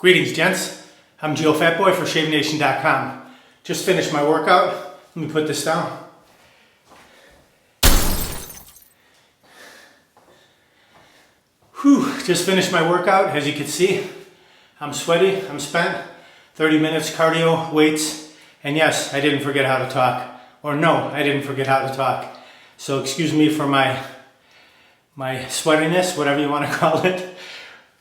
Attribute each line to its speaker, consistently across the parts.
Speaker 1: Greetings, gents. I'm Geofatboy for ShaveNation.com. Just finished my workout. Let me put this down. Whew, just finished my workout. As you can see, I'm sweaty, I'm spent. 30 minutes cardio, weights, and yes, I didn't forget how to talk. Or no, I didn't forget how to talk. So excuse me for my sweatiness, whatever you want to call it.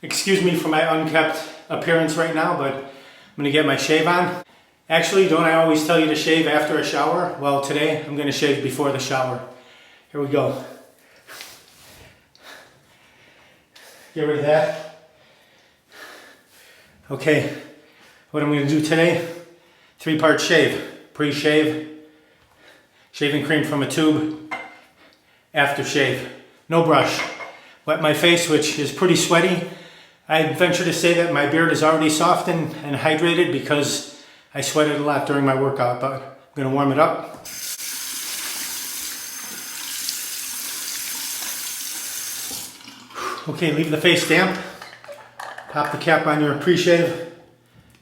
Speaker 1: Excuse me for my unkept appearance right now, but I'm gonna get my shave on. Actually, don't I always tell you to shave after a shower? Well, today I'm gonna shave before the shower. Here we go. Get rid of that. Okay, what I'm gonna do today, 3-part shave. Pre-shave, shaving cream from a tube, aftershave. No brush. Wet my face, which is pretty sweaty. I venture to say that my beard is already soft and hydrated because I sweated a lot during my workout, but I'm gonna warm it up. Okay, leave the face damp. Pop the cap on your pre-shave,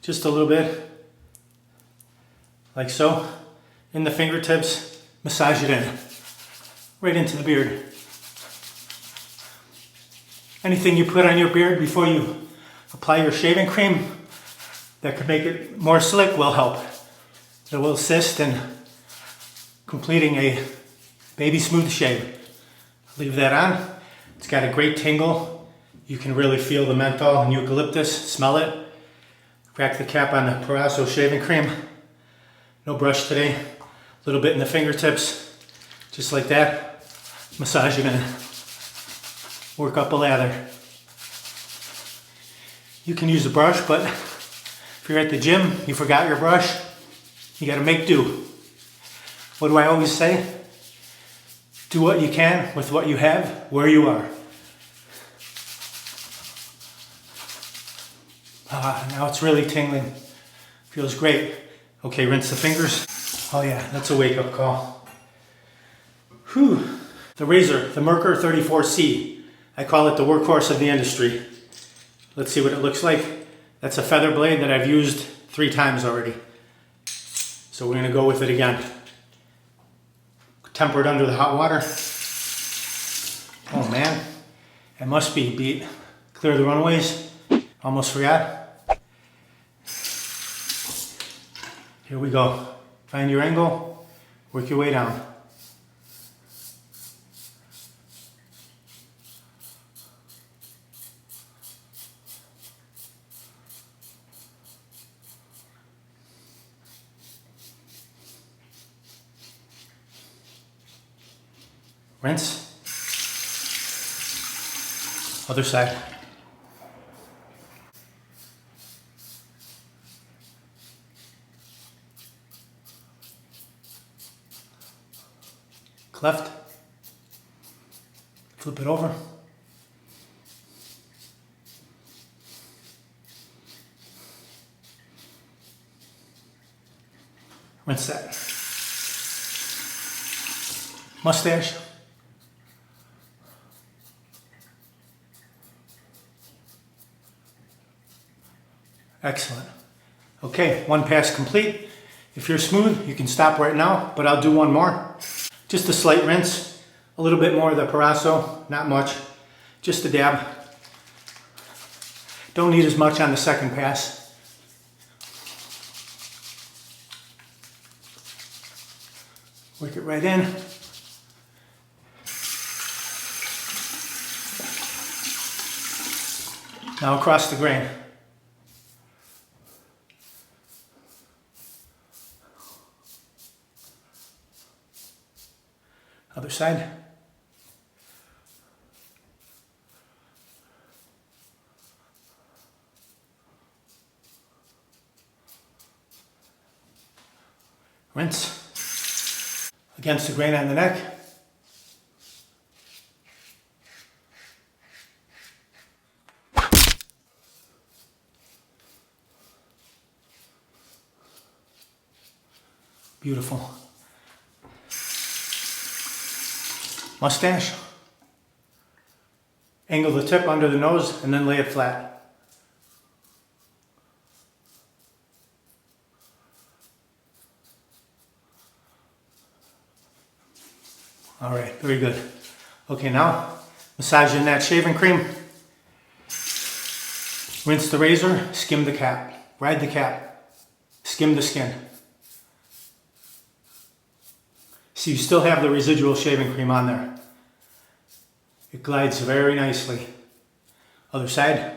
Speaker 1: just a little bit, like so. In the fingertips, massage it in, right into the beard. Anything you put on your beard before you apply your shaving cream that could make it more slick will help. It will assist in completing a baby smooth shave. Leave that on. It's got a great tingle. You can really feel the menthol and eucalyptus, smell it. Crack the cap on the Proraso shaving cream. No brush today. A little bit in the fingertips, just like that. Massage it in. Work up a lather. You can use a brush, but if you're at the gym, you forgot your brush, you gotta make do. What do I always say? Do what you can with what you have, where you are. Now it's really tingling. Feels great. Okay, rinse the fingers. Oh yeah, that's a wake-up call. Whew. The razor, the Merkur 34C. I call it the workhorse of the industry. Let's see what it looks like. That's a feather blade that I've used 3 times already. So we're gonna go with it again. Tempered under the hot water. Oh man, it must be beat. Clear the runaways. Almost forgot. Here we go. Find your angle, work your way down. Rinse. Other side. Cleft. Flip it over. Rinse that. Mustache. Excellent. Okay, 1 pass complete. If you're smooth, you can stop right now, but I'll do one more. Just a slight rinse, a little bit more of the Proraso, not much, just a dab. Don't need as much on the second pass. Work it right in. Now across the grain. Other side. Rinse. Against the grain on the neck. Beautiful. Mustache. Angle the tip under the nose and then lay it flat. All right, very good. Okay, now massage in that shaving cream. Rinse the razor, skim the cap, ride the cap, skim the skin. So you still have the residual shaving cream on there. It glides very nicely. Other side.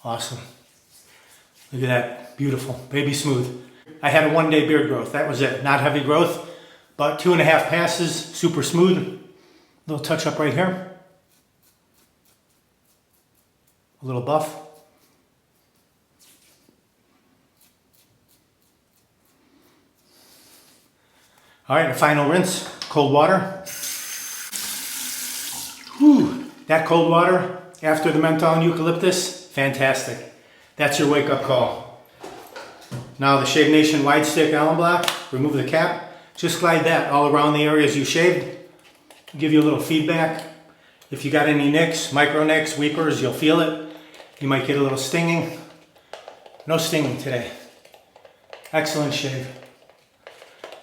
Speaker 1: Awesome. Look at that, beautiful, baby smooth. I had a 1-day beard growth, that was it. Not heavy growth, but 2.5 passes, super smooth. Little touch up right here. A little buff. All right, a final rinse, cold water. Whew, that cold water after the menthol and eucalyptus, fantastic. That's your wake-up call. Now the Shave Nation wide stick alum block, remove the cap. Just glide that all around the areas you shaved. Give you a little feedback. If you got any nicks, micro nicks, weepers, you'll feel it. You might get a little stinging. No stinging today. Excellent shave.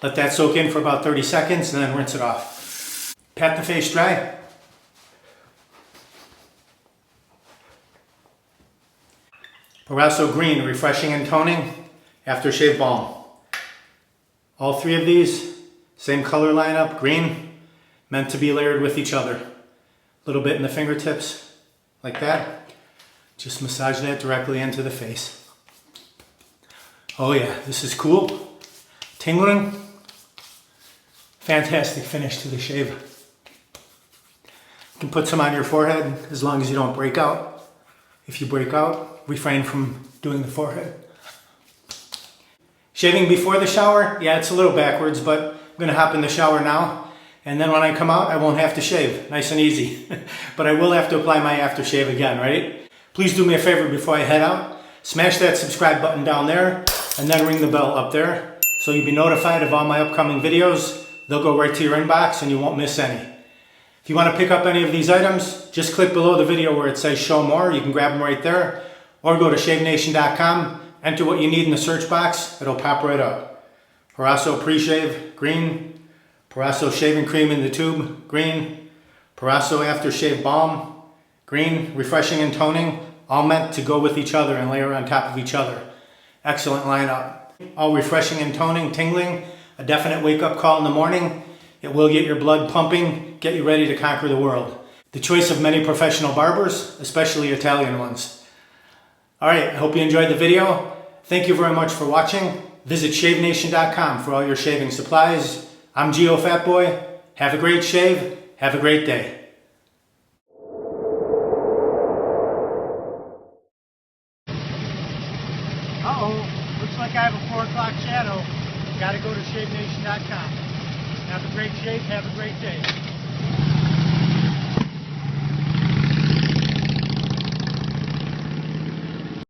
Speaker 1: Let that soak in for about 30 seconds and then rinse it off. Pat the face dry. Proraso Green, refreshing and toning aftershave balm. All 3 of these, same color lineup, green, meant to be layered with each other. A little bit in the fingertips, like that. Just massage that directly into the face. Oh yeah, this is cool. Tingling. Fantastic finish to the shave. You can put some on your forehead as long as you don't break out. If you break out, refrain from doing the forehead. Shaving before the shower, yeah, it's a little backwards, but I'm gonna hop in the shower now. And then when I come out, I won't have to shave, nice and easy. But I will have to apply my aftershave again, right? Please do me a favor before I head out. Smash that subscribe button down there and then ring the bell up there so you'll be notified of all my upcoming videos. They'll go right to your inbox and you won't miss any. If you want to pick up any of these items, just click below the video where it says show more. You can grab them right there. Or go to shavenation.com, enter what you need in the search box, it'll pop right up. Proraso Pre-Shave, green. Proraso Shaving Cream in the tube, green. Proraso Aftershave Balm, green. Refreshing and toning, all meant to go with each other and layer on top of each other. Excellent lineup. All refreshing and toning, tingling, a definite wake-up call in the morning. It will get your blood pumping, get you ready to conquer the world. The choice of many professional barbers, especially Italian ones. All right, I hope you enjoyed the video. Thank you very much for watching. Visit shavenation.com for all your shaving supplies. I'm Geofatboy. Have a great shave. Have a great day. Uh-oh, looks like I have a 4 o'clock shadow. Gotta go to shavenation.com. Have a great shave. Have a great day.